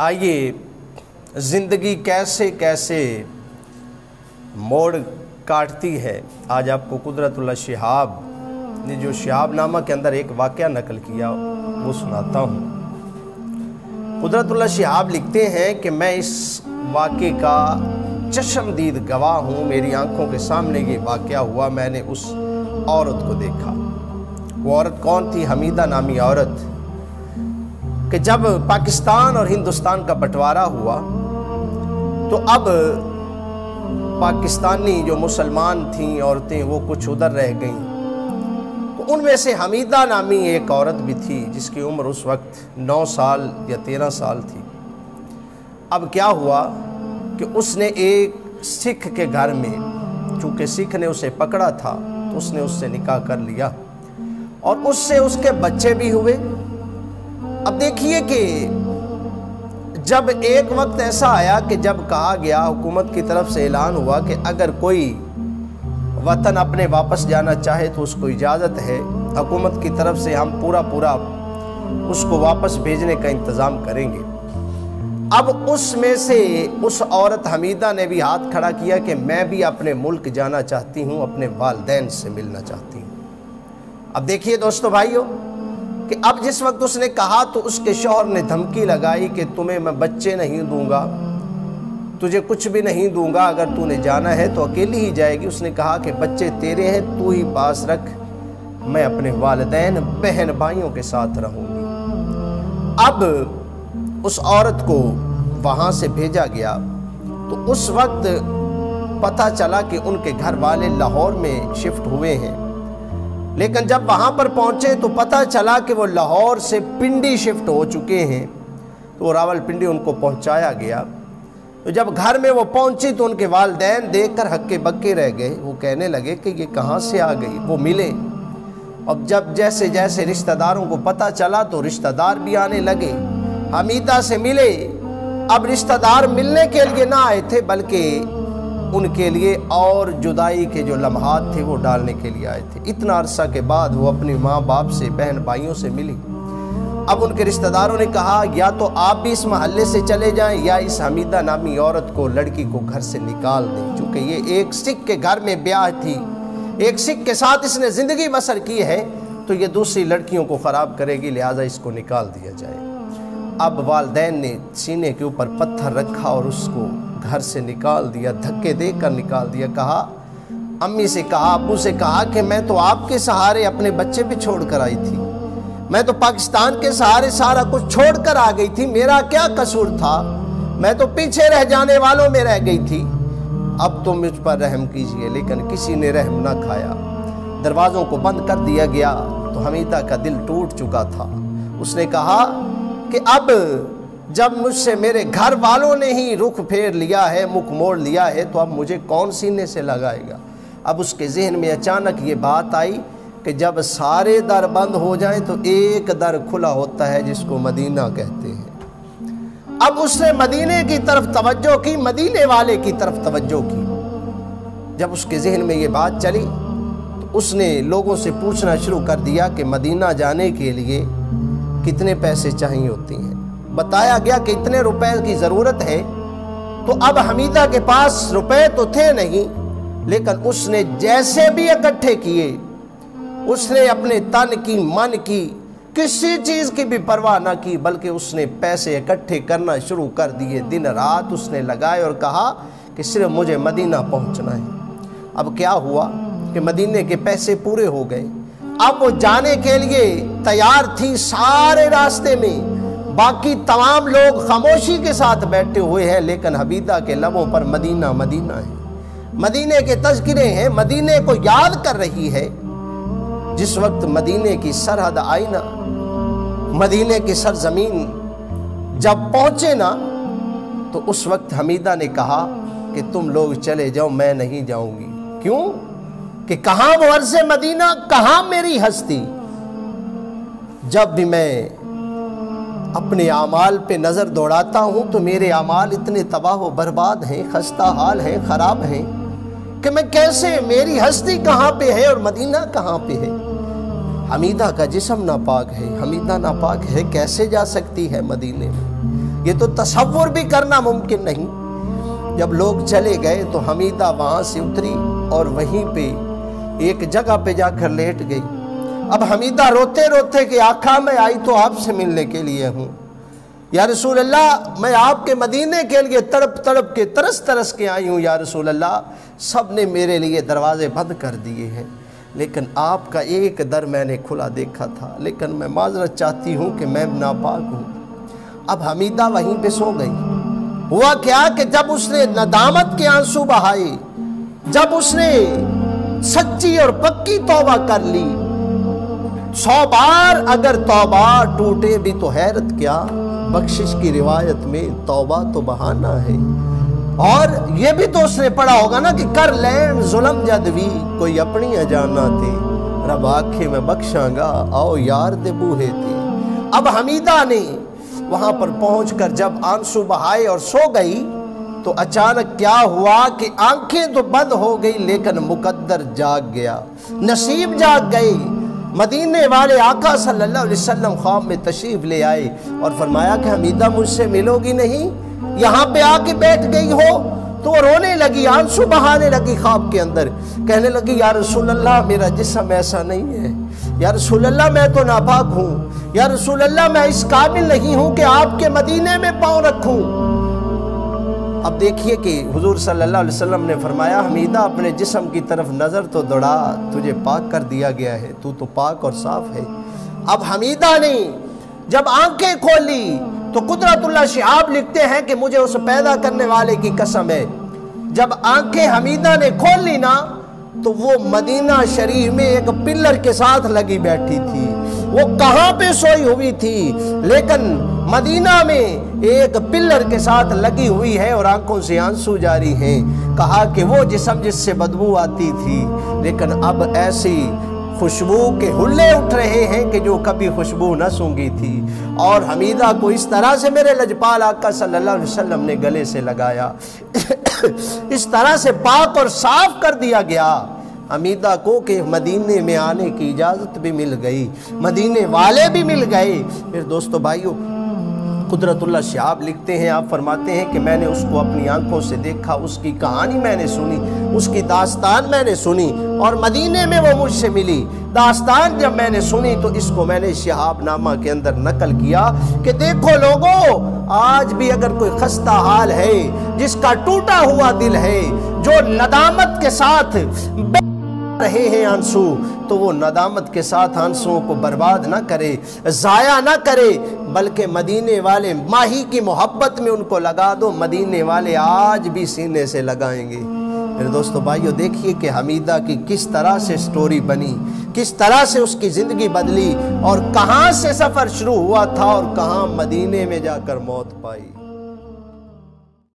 آئیے زندگی کیسے کیسے موڑ کاٹتی ہے، آج آپ کو قدرت اللہ شہاب نے جو شہاب نامہ کے اندر ایک واقعہ نقل کیا وہ سناتا ہوں۔ قدرت اللہ شہاب لکھتے ہیں کہ میں اس واقعے کا چشمدید گواہ ہوں، میری آنکھوں کے سامنے یہ واقعہ ہوا، میں نے اس عورت کو دیکھا۔ وہ عورت کون تھی؟ حمیدہ نامی عورت، کہ جب پاکستان اور ہندوستان کا بٹوارا ہوا تو اب پاکستانی جو مسلمان تھیں عورتیں وہ کچھ ادھر رہ گئیں، تو ان میں سے حمیدہ نامی ایک عورت بھی تھی جس کی عمر اس وقت 9 سال یا 13 سال تھی۔ اب کیا ہوا کہ اس نے ایک سکھ کے گھر میں، چونکہ سکھ نے اسے پکڑا تھا تو اس نے اس سے نکاح کر لیا اور اس سے اس کے بچے بھی ہوئے۔ اب دیکھیے کہ جب ایک وقت ایسا آیا کہ جب کہا گیا، حکومت کی طرف سے اعلان ہوا کہ اگر کوئی وطن اپنے واپس جانا چاہے تو اس کو اجازت ہے، حکومت کی طرف سے ہم پورا اس کو واپس بھیجنے کا انتظام کریں گے۔ اب اس میں سے اس عورت حمیدہ نے بھی ہاتھ کھڑا کیا کہ میں بھی اپنے ملک جانا چاہتی ہوں، اپنے والدین سے ملنا چاہتی ہوں۔ اب دیکھیے دوستو بھائیو کہ اب جس وقت اس نے کہا تو اس کے شوہر نے دھمکی لگائی کہ تمہیں میں بچے نہیں دوں گا، تجھے کچھ بھی نہیں دوں گا، اگر تو نے جانا ہے تو اکیلی ہی جائے گی۔ اس نے کہا کہ بچے تیرے ہیں، تو ہی پاس رکھ، میں اپنے والدین بہن بھائیوں کے ساتھ رہوں گی۔ اب اس عورت کو وہاں سے بھیجا گیا تو اس وقت پتہ چلا کہ ان کے گھر والے لاہور میں شفٹ ہوئے ہیں، لیکن جب وہاں پر پہنچے تو پتہ چلا کہ وہ لاہور سے پنڈی شفٹ ہو چکے ہیں، تو راول پنڈی ان کو پہنچایا گیا۔ تو جب گھر میں وہ پہنچی تو ان کے والدین دیکھ کر ہکے بکے رہ گئے، وہ کہنے لگے کہ یہ کہاں سے آ گئی۔ وہ ملے، اب جب جیسے جیسے رشتہ داروں کو پتہ چلا تو رشتہ دار بھی آنے لگے، حمیدہ سے ملے۔ اب رشتہ دار ملنے کے لیے نہ آئے تھے بلکہ ان کے لیے اور جدائی کے جو لمحات تھے وہ ڈالنے کے لیے آئے تھے۔ اتنا عرصہ کے بعد وہ اپنی ماں باپ سے، بہن بھائیوں سے ملی۔ اب ان کے رشتہ داروں نے کہا یا تو آپ بھی اس محلے سے چلے جائیں یا اس حمیدہ نامی عورت کو، لڑکی کو گھر سے نکال دیں، چونکہ یہ ایک سکھ کے گھر میں بیاہ تھی، ایک سکھ کے ساتھ اس نے زندگی بسر کی ہے تو یہ دوسری لڑکیوں کو خراب کرے گی، لہٰذا اس کو نکال دیا جائے۔ اب والدین نے سینے کے اوپر پتھر رکھا اور اس کو گھر سے نکال دیا، دھکے دے کر نکال دیا۔ کہا، امی سے کہا، ابو سے کہا کہ میں تو آپ کے سہارے اپنے بچے بھی چھوڑ کر آئی تھی، میں تو پاکستان کے سہارے سارا کچھ چھوڑ کر آ گئی تھی، میرا کیا قصور تھا، میں تو پیچھے رہ جانے والوں میں رہ گئی تھی، اب تو مجھ پر رحم کیجئے۔ لیکن کسی نے رحم نہ کھایا، دروازوں کو بند کر دیا گیا۔ تو حمیدہ کا دل ٹوٹ چکا تھا، اس نے کہا کہ اب جب مجھ سے میرے گھر والوں نے ہی رخ پھیر لیا ہے، مکھ موڑ لیا ہے، تو اب مجھے کون سینے سے لگائے گا۔ اب اس کے ذہن میں اچانک یہ بات آئی کہ جب سارے در بند ہو جائیں تو ایک در کھلا ہوتا ہے جس کو مدینہ کہتے ہیں۔ اب اس نے مدینے کی طرف توجہ کی، مدینے والے کی طرف توجہ کی۔ جب اس کے ذہن میں یہ بات چلی تو اس نے لوگوں سے پوچھنا شروع کر دیا کہ مدینہ جانے کے لیے کتنے پیسے چاہیے ہوتی ہیں۔ بتایا گیا کہ اتنے روپے کی ضرورت ہے۔ تو اب حمیدہ کے پاس روپے تو تھے نہیں، لیکن اس نے جیسے بھی اکٹھے کیے، اس نے اپنے تن کی، من کی، کسی چیز کی بھی پرواہ نہ کی، بلکہ اس نے پیسے اکٹھے کرنا شروع کر دیے۔ دن رات اس نے لگائے اور کہا کہ صرف مجھے مدینہ پہنچنا ہے۔ اب کیا ہوا کہ مدینے کے پیسے پورے ہو گئے۔ اب وہ جانے کے لیے تیار تھی، سارے راستے میں باقی تمام لوگ خاموشی کے ساتھ بیٹھے ہوئے ہیں، لیکن حمیدہ کے لبوں پر مدینہ مدینہ ہے، مدینے کے تذکرے ہیں، مدینے کو یاد کر رہی ہے۔ جس وقت مدینے کی سرحد آئی نا، مدینے کی سرزمین جب پہنچے نا، تو اس وقت حمیدہ نے کہا کہ تم لوگ چلے جاؤ، میں نہیں جاؤں گی۔ کیوں؟ کہ کہاں وہ عرض مدینہ، کہاں میری ہستی۔ جب بھی میں اپنے اعمال پہ نظر دوڑاتا ہوں تو میرے اعمال اتنے تباہ و برباد ہیں، خستہ حال ہیں، خراب ہیں کہ میں کیسے، میری ہستی کہاں پہ ہے اور مدینہ کہاں پہ ہے۔ حمیدہ کا جسم ناپاک ہے، حمیدہ ناپاک ہے، کیسے جا سکتی ہے مدینے میں؟ یہ تو تصور بھی کرنا ممکن نہیں۔ جب لوگ چلے گئے تو حمیدہ وہاں سے اتری اور وہیں پہ ایک جگہ پہ جا کر لیٹ گئی۔ اب حمیدہ روتے روتے کہ آقا میں آئی تو آپ سے ملنے کے لیے ہوں، یا رسول اللہ میں آپ کے مدینے کے لیے تڑپ تڑپ کے ترس ترس کے آئی ہوں، یا رسول اللہ سب نے میرے لیے دروازے بند کر دیے ہیں، لیکن آپ کا ایک در میں نے کھلا دیکھا تھا، لیکن میں معذرت چاہتی ہوں کہ میں ناپاک ہوں۔ اب حمیدہ وہیں پہ سو گئی۔ ہوا کیا کہ جب اس نے ندامت کے آنسو بہائے، جب اس نے سچی اور پکی توبہ کر لی، 100 بار اگر توبہ ٹوٹے بھی تو حیرت کیا، بخشش کی روایت میں توبہ تو بہانہ ہے۔ اور یہ بھی تو اس نے پڑھا ہوگا نا کہ کر لین ظلم جدوی کوئی اپنی اجانا تھے، رب آنکھیں میں بخشاں گا آؤ یار دے بوہے تھے۔ اب حمیدہ نے وہاں پر پہنچ کر جب آنسو بہائے اور سو گئی تو اچانک کیا ہوا کہ آنکھیں تو بند ہو گئی لیکن مقدر جاگ گیا، نصیب جاگ گئی۔ مدینے والے آقا صلی اللہ علیہ وسلم خواب میں تشریف لے آئے اور فرمایا کہ حمیدہ مجھ سے ملو گی نہیں، یہاں پہ آ کے بیٹھ گئی ہو؟ تو وہ رونے لگی، آنسو بہانے لگی خواب کے اندر، کہنے لگی یا رسول اللہ میرا جسم ایسا نہیں ہے، یا رسول اللہ میں تو ناپاک ہوں، یا رسول اللہ میں اس قابل نہیں ہوں کہ آپ کے مدینے میں پاؤں رکھوں۔ اب دیکھیے کہ حضور صلی اللہ علیہ وسلم نے فرمایا حمیدہ اپنے جسم کی طرف نظر تو دوڑا، تجھے پاک کر دیا گیا ہے، تو پاک اور صاف ہے۔ اب حمیدہ نے جب آنکھیں کھولی تو قدرت اللہ شہاب لکھتے ہیں کہ مجھے اس پیدا کرنے والے کی قسم ہے، جب آنکھیں حمیدہ نے کھول لی نا تو وہ مدینہ شریف میں ایک پلر کے ساتھ لگی بیٹھی تھی۔ وہ کہاں پہ سوئی ہوئی تھی لیکن مدینہ میں ایک پلر کے ساتھ لگی ہوئی ہے اور آنکھوں سے آنسو جاری ہیں۔ کہا کہ وہ جسم جس سے بدبو آتی تھی لیکن اب ایسی خوشبو کے حلے اٹھ رہے ہیں کہ جو کبھی خوشبو نہ سونگی تھی، اور حمیدہ کو اس طرح سے میرے لجپال آقا صلی اللہ علیہ وسلم نے گلے سے لگایا، اس طرح سے پاک اور صاف کر دیا گیا حمیدہ کو کہ مدینے میں آنے کی اجازت بھی مل گئی، مدینے والے بھی مل گئے۔ پھر دوستو بھائیو قدرت اللہ شہاب لکھتے ہیں، آپ فرماتے ہیں کہ میں نے اس کو اپنی آنکھوں سے دیکھا، اس کی کہانی میں نے سنی، اس کی داستان میں نے سنی، اور مدینے میں وہ مجھ سے ملی۔ داستان جب میں نے سنی تو اس کو میں نے شہاب نامہ کے اندر نقل کیا کہ دیکھو لوگو، آج بھی اگر کوئی خستہ حال ہے، جس کا ٹوٹا ہوا دل ہے، جو ندامت کے ساتھ رہے ہیں آنسو، تو وہ ندامت کے ساتھ آنسوؤں کو برباد نہ کرے، ضائع نہ کرے، بلکہ مدینے والے ماہی کی محبت میں ان کو لگا دو، مدینے والے آج بھی سینے سے لگائیں گے۔ پھر دوستو بھائیو دیکھیے کہ حمیدہ کی کس طرح سے سٹوری بنی، کس طرح سے اس کی زندگی بدلی، اور کہاں سے سفر شروع ہوا تھا اور کہاں مدینے میں جا کر موت پائی۔